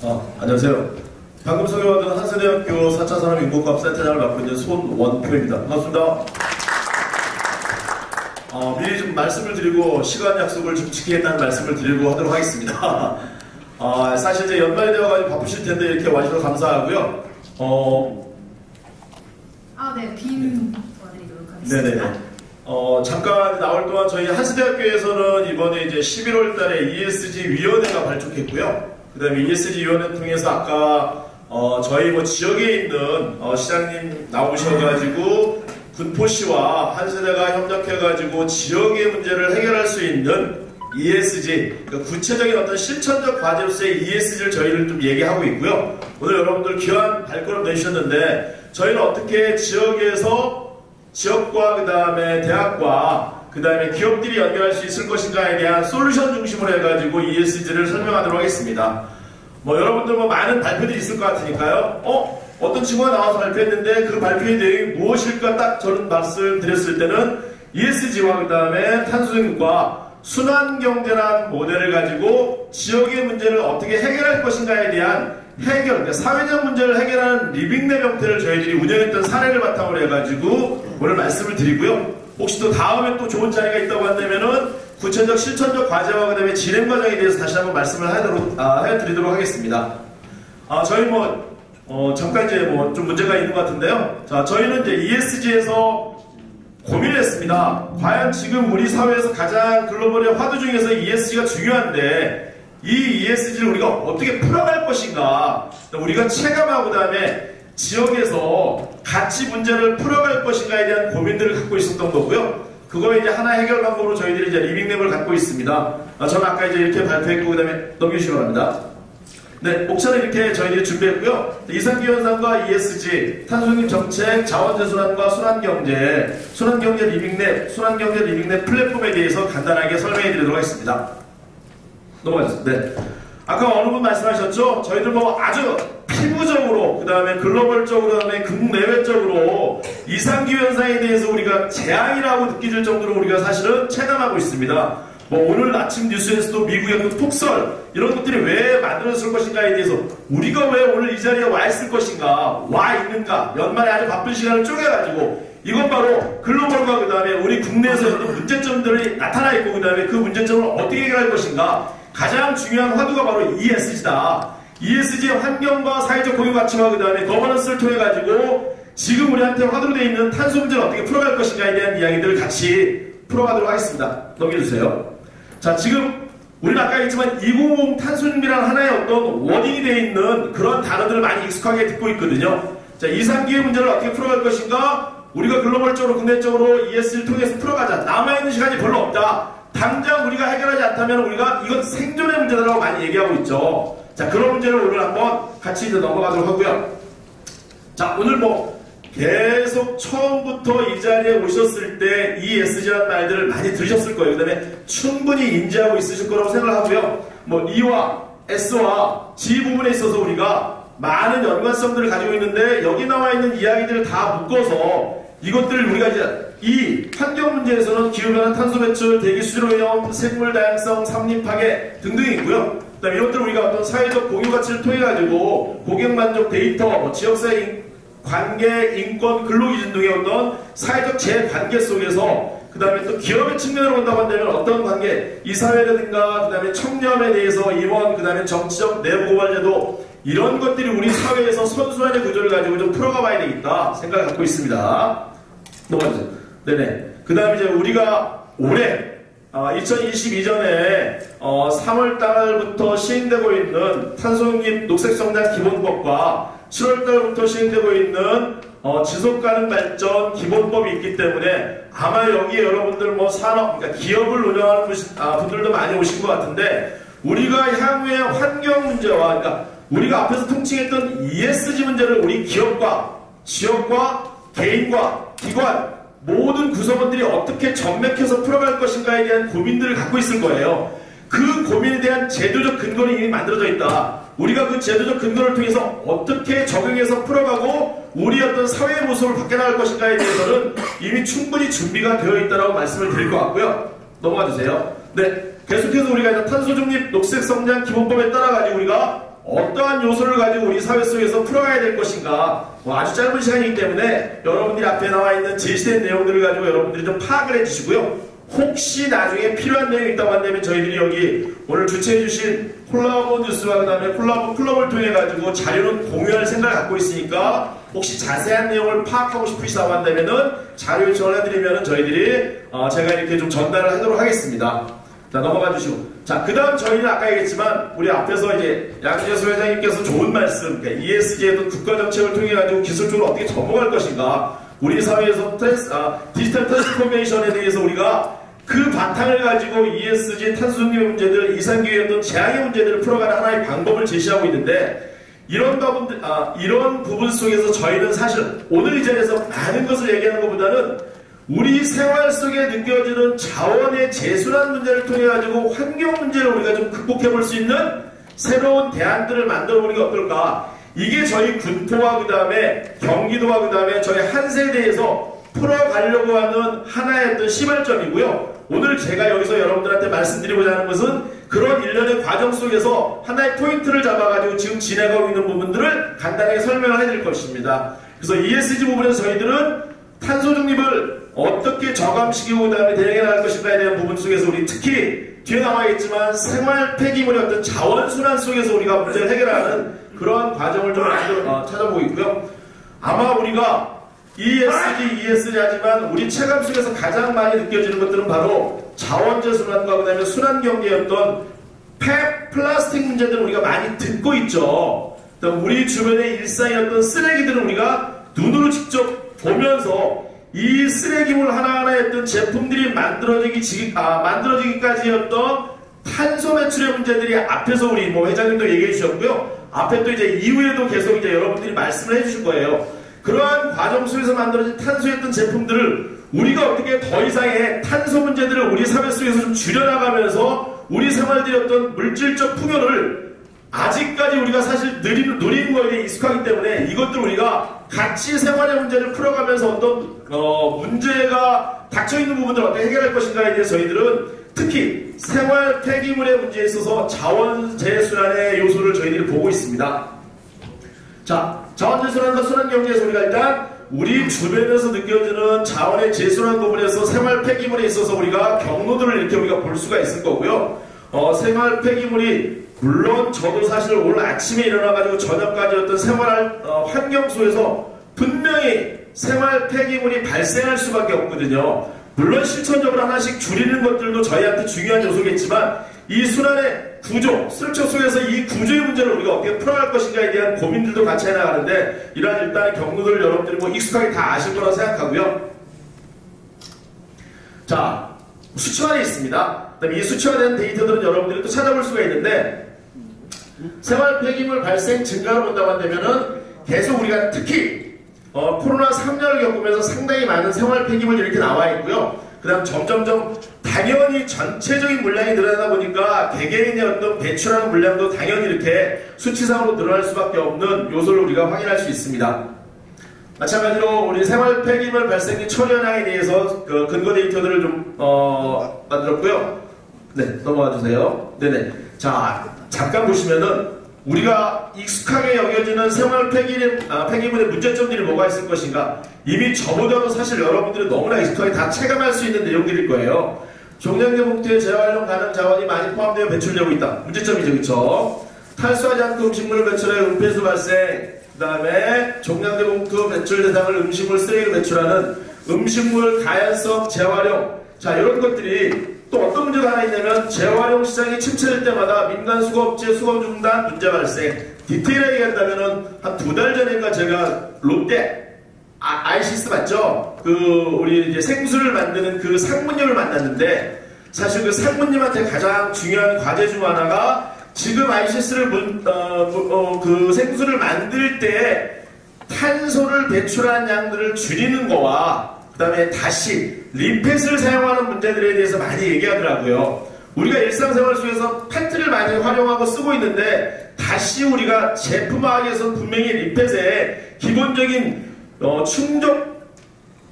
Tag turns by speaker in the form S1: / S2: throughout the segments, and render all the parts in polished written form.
S1: 안녕하세요. 방금 소개받은 한세대학교 4차 산업인구과학센터장을 맡고 있는 손원표입니다. 반갑습니다. 미리 좀 말씀을 드리고 시간 약속을 좀 지키겠다는 말씀을 드리고 하도록 하겠습니다. 사실 이제 연말이 되어가지고 바쁘실 텐데 이렇게 와주셔서 감사하고요.
S2: 네, 빔 도와드리도록 하겠습니다.
S1: 네네. 잠깐 나올 동안 저희 한세대학교에서는 이번에 이제 11월 달에 ESG 위원회가 발족했고요. 그 다음에 ESG 위원회 통해서 아까 저희 뭐 지역에 있는 시장님 나오셔가지고 군포시와 한세대가 협력해가지고 지역의 문제를 해결할 수 있는 ESG, 그러니까 구체적인 어떤 실천적 과제로서의 ESG를 저희는 좀 얘기하고 있고요. 오늘 여러분들 귀한 발걸음 내주셨는데 저희는 어떻게 지역에서 지역과 그 다음에 대학과 그 다음에 기업들이 연결할 수 있을 것인가에 대한 솔루션 중심으로 해가지고 ESG를 설명하도록 하겠습니다. 여러분들 많은 발표들이 있을 것 같으니까요. 어떤 친구가 나와서 발표했는데 그 발표의 내용이 무엇일까 딱 저는 말씀드렸을 때는 ESG와 그 다음에 탄소중립과 순환경제라는 모델을 가지고 지역의 문제를 어떻게 해결할 것인가에 대한 그러니까 사회적 문제를 해결하는 리빙랩 형태를 저희들이 운영했던 사례를 바탕으로 해가지고 오늘 말씀을 드리고요. 혹시 또 다음에 또 좋은 자리가 있다고 한다면은 구체적 실천적 과제와 그 다음에 진행 과정에 대해서 다시 한번 말씀을 해드리도록 하겠습니다. 저희 잠깐 이제 좀 문제가 있는 것 같은데요. 자, 저희는 이제 ESG에서 고민을 했습니다. 과연 지금 우리 사회에서 가장 글로벌의 화두 중에서 ESG가 중요한데 이 ESG를 우리가 어떻게 풀어갈 것인가, 우리가 체감하고 그 다음에 지역에서 같이 문제를 풀어갈 것인가에 대한 고민들을 갖고 있었던 거고요. 그거에 이제 하나 해결 방법으로 저희들이 이제 리빙랩을 갖고 있습니다. 저는 아까 이제 이렇게 발표했고 그 다음에 넘겨주시기 바랍니다. 네, 목차는 이렇게 저희들이 준비했고요. 이상기현상과 ESG, 탄소중립 정책, 자원재순환과 순환경제, 순환경제 리빙랩 플랫폼에 대해서 간단하게 설명해 드리도록 하겠습니다. 넘어가겠습니다. 네. 아까 어느 분 말씀하셨죠? 저희들 아주 피부적으로, 그 다음에 글로벌적으로, 그 다음에 국내외적으로 이상기현상에 대해서 우리가 재앙이라고 느껴질 정도로 우리가 사실은 체감하고 있습니다. 오늘 아침 뉴스에서도 미국의 그 폭설, 이런 것들이 왜 만들어졌을 것인가에 대해서 우리가 왜 오늘 이 자리에 와 있을 것인가, 와 있는가, 연말에 아주 바쁜 시간을 쪼개가지고 이것 바로 글로벌과 그 다음에 우리 국내에서 어떤 문제점들이 나타나 있고 그 다음에 그 문제점을 어떻게 해결할 것인가, 가장 중요한 화두가 바로 ESG다. ESG의 환경과 사회적 공유 가치와 그 다음에 거버넌스를 통해 가지고 지금 우리한테 화두로 되어 있는 탄소 문제를 어떻게 풀어갈 것인가에 대한 이야기들을 같이 풀어가도록 하겠습니다. 넘겨주세요. 자, 지금 우리는 아까 했지만 2050 탄소중립이라는 하나의 어떤 워딩이 되어 있는 그런 단어들을 많이 익숙하게 듣고 있거든요. 자, 이상기의 문제를 어떻게 풀어갈 것인가, 우리가 글로벌적으로 국내적으로 ESG를 통해서 풀어가자. 남아있는 시간이 별로 없다. 당장 우리가 해결하지 않다면 우리가 이건 생존의 문제다라고 많이 얘기하고 있죠. 자, 그런 문제를 오늘 한번 같이 이제 넘어가도록 하고요. 자, 오늘 계속 처음부터 이 자리에 오셨을 때 ESG라는 말들을 많이 들으셨을 거예요. 그 다음에 충분히 인지하고 있으실 거라고 생각하고요. E와 S와 G 부분에 있어서 우리가 많은 연관성들을 가지고 있는데 여기 나와 있는 이야기들을 다 묶어서 이것들을 우리가 이제 이 환경 문제에서는 기후변화, 탄소 배출, 대기 수질 오염, 생물 다양성, 산림 파괴 등등이 있고요. 그다음에 이것들을 우리가 어떤 사회적 공유 가치를 통해 가지고 고객 만족 데이터, 지역사회 관계, 인권, 근로기준 등의 어떤 사회적 재관계 속에서 그 다음에 또 기업의 측면으로 본다고 한다면 어떤 관계, 이 사회라든가 그 다음에 청렴에 대해서 임원, 그 다음에 정치적 내부 고발제도, 이런 것들이 우리 사회에서 선순환의 구조를 가지고 좀 풀어가 봐야 되겠다 생각을 갖고 있습니다. 넘어가주세요. 네네. 그 다음에 이제 우리가 올해 2022년에 3월달부터 시행되고 있는 탄소중립 녹색성장 기본법과 7월달부터 시행되고 있는 지속가능 발전 기본법이 있기 때문에 아마 여기에 여러분들 산업, 그러니까 기업을 운영하는 분들도 많이 오신 것 같은데, 우리가 향후의 환경 문제와, 그러니까 우리가 앞에서 통칭했던 ESG 문제를 우리 기업과 지역과 개인과 기관 모든 구성원들이 어떻게 전맥해서 풀어갈 것인가에 대한 고민들을 갖고 있을 거예요. 그 고민에 대한 제도적 근거는 이미 만들어져 있다. 우리가 그 제도적 근거를 통해서 어떻게 적용해서 풀어가고 우리 어떤 사회의 모습을 바뀌어나갈 것인가에 대해서는 이미 충분히 준비가 되어 있다고 말씀을 드릴 것 같고요. 넘어가 주세요. 네, 계속해서 우리가 탄소중립 녹색성장 기본법에 따라가지고 우리가 어떠한 요소를 가지고 우리 사회 속에서 풀어가야 될 것인가. 아주 짧은 시간이기 때문에 여러분들이 앞에 나와 있는 제시된 내용들을 가지고 여러분들이 좀 파악을 해주시고요. 혹시 나중에 필요한 내용이 있다고 한다면 저희들이 여기 오늘 주최해주신 콜라보 뉴스와 그 다음에 콜라보 클럽을 통해 가지고 자료는 공유할 생각을 갖고 있으니까 혹시 자세한 내용을 파악하고 싶으시다고 한다면은 자료 요청을 해드리면은 저희들이 제가 이렇게 좀 전달을 하도록 하겠습니다. 자, 넘어가 주시고. 자, 그 다음 저희는 아까 얘기했지만 우리 앞에서 이제 양준수 회장님께서 좋은 말씀, 그러니까 ESG의 국가 정책을 통해 가지고 기술적으로 어떻게 접목할 것인가, 우리 사회에서 디지털 트랜스포메이션에 대해서 우리가 그 바탕을 가지고 ESG 탄소중립의 문제들, 이산기후의 어떤 재앙의 문제들을 풀어가는 하나의 방법을 제시하고 있는데, 이런 부분 속에서 저희는 사실 오늘 이 자리에서 많은 것을 얘기하는 것보다는 우리 생활 속에 느껴지는 자원의 재순환 문제를 통해 가지고 환경 문제를 우리가 좀 극복해 볼 수 있는 새로운 대안들을 만들어 보는 게 어떨까. 이게 저희 군포와 그 다음에 경기도와 그 다음에 저희 한 세대에서 풀어가려고 하는 하나의 어떤 시발점이고요. 오늘 제가 여기서 여러분들한테 말씀드리고자 하는 것은 그런 일련의 과정 속에서 하나의 포인트를 잡아가지고 지금 진행하고 있는 부분들을 간단하게 설명을 해드릴 것입니다. 그래서 ESG 부분에서 저희들은 탄소 중립을 어떻게 저감시키고 그 다음에 대응해 나갈 것인가에 대한 부분 속에서 우리 특히 뒤에 나와 있지만 생활 폐기물의 어떤 자원순환 속에서 우리가 문제를 해결하는 그러한 과정을 좀 찾아보고 있고요. 아마 우리가 ESG 하지만 우리 체감 속에서 가장 많이 느껴지는 것들은 바로 자원재순환과 그 다음에 순환경제의 어떤 플라스틱 문제들을 우리가 많이 듣고 있죠. 우리 주변의 일상의 어떤 쓰레기들은 우리가 눈으로 직접 보면서 이 쓰레기물 하나하나의 어떤 제품들이 만들어지기까지의 어떤 탄소 배출의 문제들이 앞에서 우리 회장님도 얘기해 주셨고요. 앞에 또 이제 이후에도 계속 이제 여러분들이 말씀을 해 주실 거예요. 그러한 과정 속에서 만들어진 탄소였던 제품들을 우리가 어떻게 더 이상의 탄소 문제들을 우리 사회 속에서 좀 줄여나가면서 우리 생활들의 어떤 물질적 풍요를 아직까지 우리가 사실 누리는 거에 익숙하기 때문에 이것들 우리가 같이 생활의 문제를 풀어가면서 어떤 문제가 닥쳐있는 부분들을 어떻게 해결할 것인가에 대해서 저희들은 특히 생활 폐기물의 문제에 있어서 자원 재순환의 요소를 저희들이 보고 있습니다. 자, 자원 재순환과 순환 경제에서 우리가 일단 우리 주변에서 느껴지는 자원의 재순환 부분에서 생활 폐기물에 있어서 우리가 경로들을 이렇게 우리가 볼 수가 있을 거고요. 생활 폐기물이 물론 저도 사실 오늘 아침에 일어나가지고 저녁까지 어떤 생활 환경 속에서 분명히 생활 폐기물이 발생할 수밖에 없거든요. 물론 실천적으로 하나씩 줄이는 것들도 저희한테 중요한 요소겠지만 이 순환의 구조, 스트럭처 속에서 이 구조의 문제를 우리가 어떻게 풀어갈 것인가에 대한 고민들도 같이 해나가는데 이러한 일단의 경로들을 여러분들이 익숙하게 다 아실 거라고 생각하고요. 자, 수치화되어 있습니다. 그다음에 이 수치화된 데이터들은 여러분들이 또 찾아볼 수가 있는데 생활 폐기물 발생 증가로 본다고 한다면은 계속 우리가 특히 코로나 3년을 겪으면서 상당히 많은 생활 폐기물이 이렇게 나와 있고요. 그 다음 점점점 당연히 전체적인 물량이 늘어나다 보니까 개개인의 어떤 배출하는 물량도 당연히 이렇게 수치상으로 늘어날 수밖에 없는 요소를 우리가 확인할 수 있습니다. 마찬가지로 우리 생활 폐기물 발생기 처리 현황에 대해서 그 근거 데이터들을 좀 만들었고요. 네, 넘어가 주세요. 네네. 자, 잠깐 보시면은 우리가 익숙하게 여겨지는 생활 폐기물의 문제점들이 뭐가 있을 것인가. 이미 저보다도 사실 여러분들은 너무나 익숙하게 다 체감할 수 있는 내용들일 거예요. 종량제 봉투에 재활용 가능 자원이 많이 포함되어 배출되고 있다. 문제점이죠, 그렇죠? 탈수하지 않고 음식물을 배출해 은폐수 발생. 그 다음에 종량제 봉투 배출 대상을 음식물 쓰레기로 배출하는 음식물 가연성 재활용. 자, 이런 것들이 또 어떤 문제가 하나 있냐면 재활용 시장이 침체될 때마다 민간 수거업체 수거 중단 문제 발생. 디테일하게 얘기한다면은 한 2달 전인가 제가 롯데 아이시스 맞죠? 우리 이제 생수를 만드는 그 상무님을 만났는데 사실 그 상무님한테 가장 중요한 과제 중 하나가 지금 아이시스를 그 생수를 만들 때 탄소를 배출하는 양들을 줄이는 거와 그 다음에 다시 리펫을 사용하는 문제들에 대해서 많이 얘기하더라고요. 우리가 일상생활 속에서 페트를 많이 활용하고 쓰고 있는데 다시 우리가 제품화하기위해서 분명히 리펫에 기본적인 충족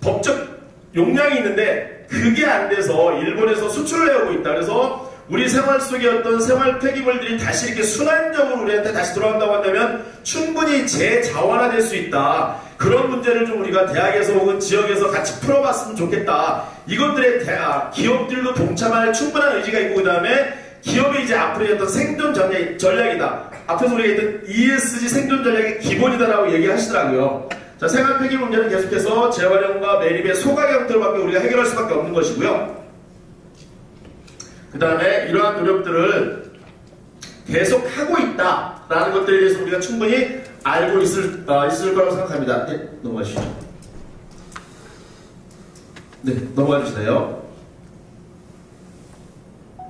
S1: 법적 용량이 있는데 그게 안 돼서 일본에서 수출을 해오고 있다. 그래서 우리 생활 속의 어떤 생활 폐기물들이 다시 이렇게 순환적으로 우리한테 다시 돌아온다고 한다면 충분히 재자원화될 수 있다. 그런 문제를 좀 우리가 대학에서 혹은 지역에서 같이 풀어봤으면 좋겠다. 이것들의 기업들도 동참할 충분한 의지가 있고, 그 다음에 기업이 이제 앞으로의 어떤 생존 전략이다. 앞에서 우리가 했던 ESG 생존 전략의 기본이다라고 얘기를 하시더라고요. 자, 생활 폐기물 문제는 계속해서 재활용과 매립의 소각 형태로밖에 우리가 해결할 수밖에 없는 것이고요. 그 다음에 이러한 노력들을 계속 하고 있다라는 것들에 대해서 우리가 충분히 알고 있을 거라고 생각합니다. 네, 넘어가시죠. 네, 넘어가 주세요.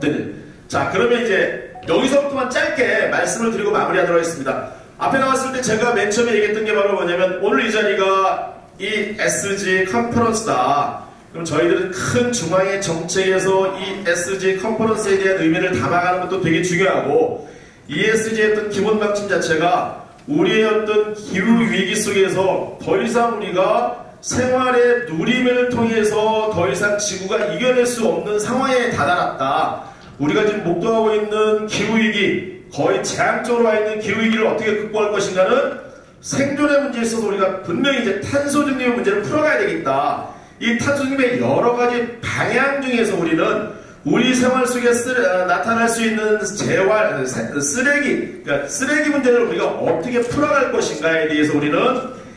S1: 네네. 자, 그러면 이제 여기서부터만 짧게 말씀을 드리고 마무리하도록 하겠습니다. 앞에 나왔을 때 제가 맨 처음에 얘기했던 게 바로 뭐냐면, 오늘 이 자리가 이 SG 컨퍼런스다. 그럼 저희들은 큰 중앙의 정책에서 이 SG 컨퍼런스에 대한 의미를 담아가는 것도 되게 중요하고, ESG의 어떤 기본 방침 자체가 우리의 어떤 기후위기 속에서 더 이상 우리가 생활의 누림을 통해서 더 이상 지구가 이겨낼 수 없는 상황에 다다랐다. 우리가 지금 목도하고 있는 기후위기, 거의 재앙적으로 와 있는 기후위기를 어떻게 극복할 것인가는 생존의 문제에 있어서 우리가 분명히 이제 탄소 중립의 문제를 풀어가야 되겠다. 이 탄소 중립의 여러 가지 방향 중에서 우리는 우리 생활 속에 나타날 수 있는 쓰레기, 그러니까 쓰레기 문제를 우리가 어떻게 풀어갈 것인가에 대해서 우리는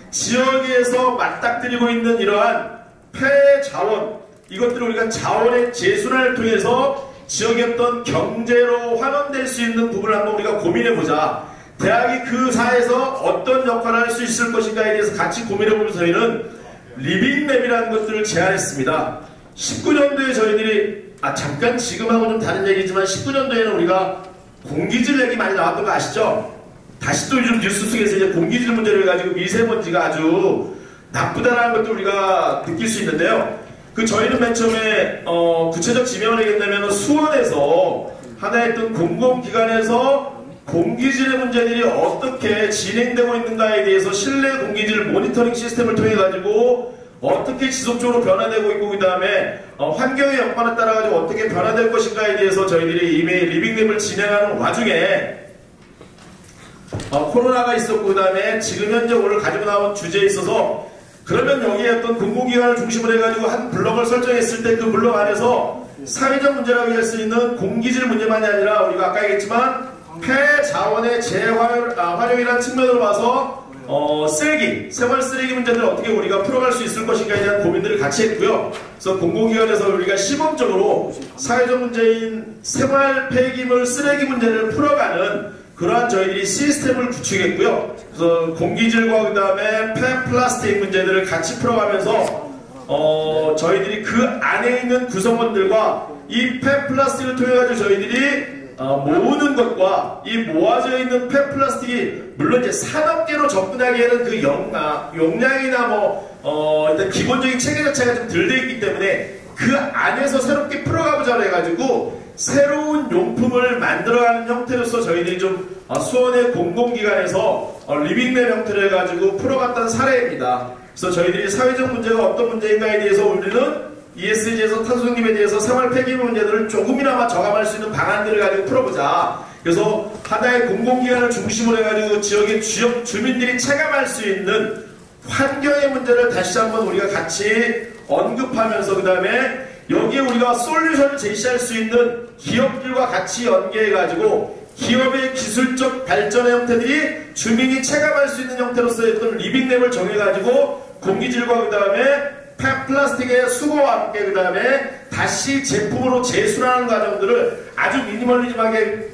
S1: 지역에서 맞닥뜨리고 있는 이러한 폐자원, 이것들을 우리가 자원의 재순환을 통해서 지역의 어떤 경제로 환원될 수 있는 부분을 한번 우리가 고민해보자. 대학이 그 사회에서 어떤 역할을 할 수 있을 것인가에 대해서 같이 고민해보면서 저희는 리빙랩이라는 것들을 제안했습니다. 19년도에 저희들이 잠깐 지금하고 좀 다른 얘기지만 19년도에는 우리가 공기질 얘기 많이 나왔던 거 아시죠? 다시 또 요즘 뉴스 속에서 이제 공기질 문제를 가지고 미세먼지가 아주 나쁘다라는 것도 우리가 느낄 수 있는데요. 저희는 맨 처음에 구체적 지명을 하겠다면 수원에서 하나의 어떤 공공기관에서 공기질의 문제들이 어떻게 진행되고 있는가에 대해서 실내 공기질 모니터링 시스템을 통해 가지고 어떻게 지속적으로 변화되고 있고, 그 다음에 환경의 여건에 따라 가지고 어떻게 변화될 것인가에 대해서 저희들이 이미 리빙랩을 진행하는 와중에 코로나가 있었고, 그 다음에 지금 현재 오늘 가지고 나온 주제에 있어서 그러면 여기에 어떤 공공기관을 중심으로 해가지고 한 블록을 설정했을 때 그 블록 안에서 사회적 문제라고 할 수 있는 공기질 문제만이 아니라 우리가 아까 얘기했지만 폐자원의 재활용이라는 측면으로 봐서 쓰레기, 생활 쓰레기 문제들을 어떻게 우리가 풀어갈 수 있을 것인가에 대한 고민들을 같이 했고요. 그래서 공공기관에서 우리가 시범적으로 사회적 문제인 생활 폐기물 쓰레기 문제를 풀어가는 그러한 저희들이 시스템을 구축했고요. 그래서 공기질과 그 다음에 폐플라스틱 문제들을 같이 풀어가면서 저희들이 그 안에 있는 구성원들과 이 폐플라스틱을 통해 가지고 저희들이 모으는 것과 이 모아져 있는 폐플라스틱이 물론 이제 산업계로 접근하기에는 그 용량이나 일단 기본적인 체계 자체가 좀 덜 돼 있기 때문에 그 안에서 새롭게 풀어가보자 해가지고 새로운 용품을 만들어가는 형태로서 저희들이 좀 수원의 공공기관에서 리빙랩 형태를 해가지고 풀어갔던 사례입니다. 그래서 저희들이 사회적 문제가 어떤 문제인가에 대해서 우리는 ESG에서 탄소 중립에 대해서 생활 폐기물 문제들을 조금이나마 저감할 수 있는 방안들을 가지고 풀어보자. 그래서 하나의 공공기관을 중심으로 해가지고 지역의 주민들이 체감할 수 있는 환경의 문제를 다시 한번 우리가 같이 언급하면서 그 다음에 여기에 우리가 솔루션을 제시할 수 있는 기업들과 같이 연계해가지고 기업의 기술적 발전의 형태들이 주민이 체감할 수 있는 형태로서의 어떤 리빙랩을 정해가지고 공기질과 그 다음에 폐플라스틱의 수거와 함께 그 다음에 다시 제품으로 재순환하는 과정들을 아주 미니멀리즘하게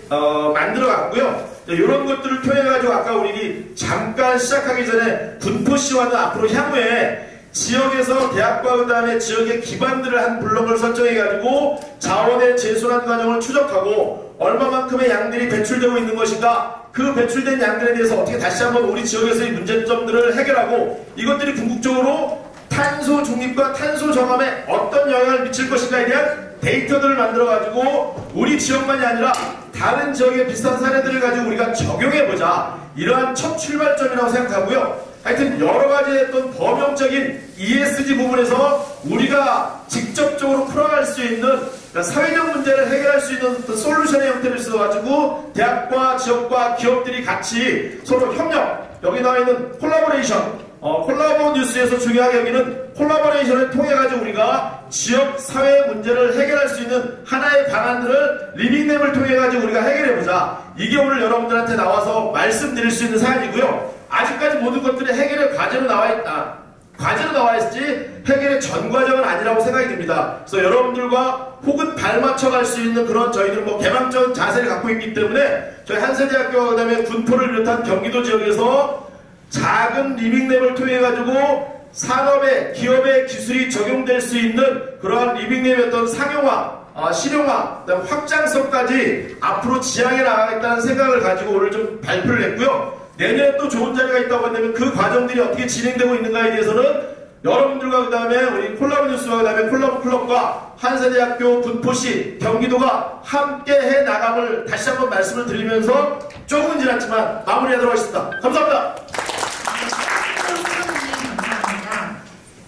S1: 만들어갔고요. 이런 것들을 통해가지고 아까 우리 잠깐 시작하기 전에 분포시와는 앞으로 향후에 지역에서 대학과 그 다음에 지역의 기반들을 한 블록을 설정해가지고 자원의 재순환 과정을 추적하고 얼마만큼의 양들이 배출되고 있는 것인가, 그 배출된 양들에 대해서 어떻게 다시 한번 우리 지역에서의 문제점들을 해결하고 이것들이 궁극적으로 탄소 중립과 탄소 저감에 어떤 영향을 미칠 것인가에 대한 데이터들을 만들어가지고 우리 지역만이 아니라 다른 지역의 비슷한 사례들을 가지고 우리가 적용해보자. 이러한 첫 출발점이라고 생각하고요. 하여튼 여러가지 어떤 범용적인 ESG 부분에서 우리가 직접적으로 풀어갈 수 있는 그러니까 사회적 문제를 해결할 수 있는 어떤 솔루션의 형태를 써가지고 대학과 지역과 기업들이 같이 서로 협력, 여기 나와 있는 콜라보레이션, 콜라보 뉴스에서 중요하게 여기는 콜라보레이션을 통해가지고 우리가 지역 사회 문제를 해결할 수 있는 하나의 방안들을 리빙랩을 통해가지고 우리가 해결해보자. 이게 오늘 여러분들한테 나와서 말씀드릴 수 있는 사안이고요. 아직까지 모든 것들이 해결의 과제로 나와있다. 과제로 나와있지 해결의 전 과정은 아니라고 생각이 듭니다. 그래서 여러분들과 혹은 발맞춰 갈 수 있는 그런 저희들은 뭐 개방적인 자세를 갖고 있기 때문에 저희 한세대학교와 그 다음에 군포를 비롯한 경기도 지역에서 작은 리빙랩을 통해 가지고 산업에 기업의 기술이 적용될 수 있는 그러한 리빙랩의 어떤 상용화, 실용화, 그다음 확장성까지 앞으로 지향해 나가겠다는 생각을 가지고 오늘 좀 발표를 했고요. 내년에 또 좋은 자리가 있다고 한다면 그 과정들이 어떻게 진행되고 있는가에 대해서는 여러분들과 그 다음에 우리 콜라보 뉴스와 그 다음에 콜라보 클럽과 한세대학교 군포시 경기도가 함께 해 나감을 다시 한번 말씀을 드리면서 조금은 지났지만 마무리하도록 하겠습니다. 감사합니다.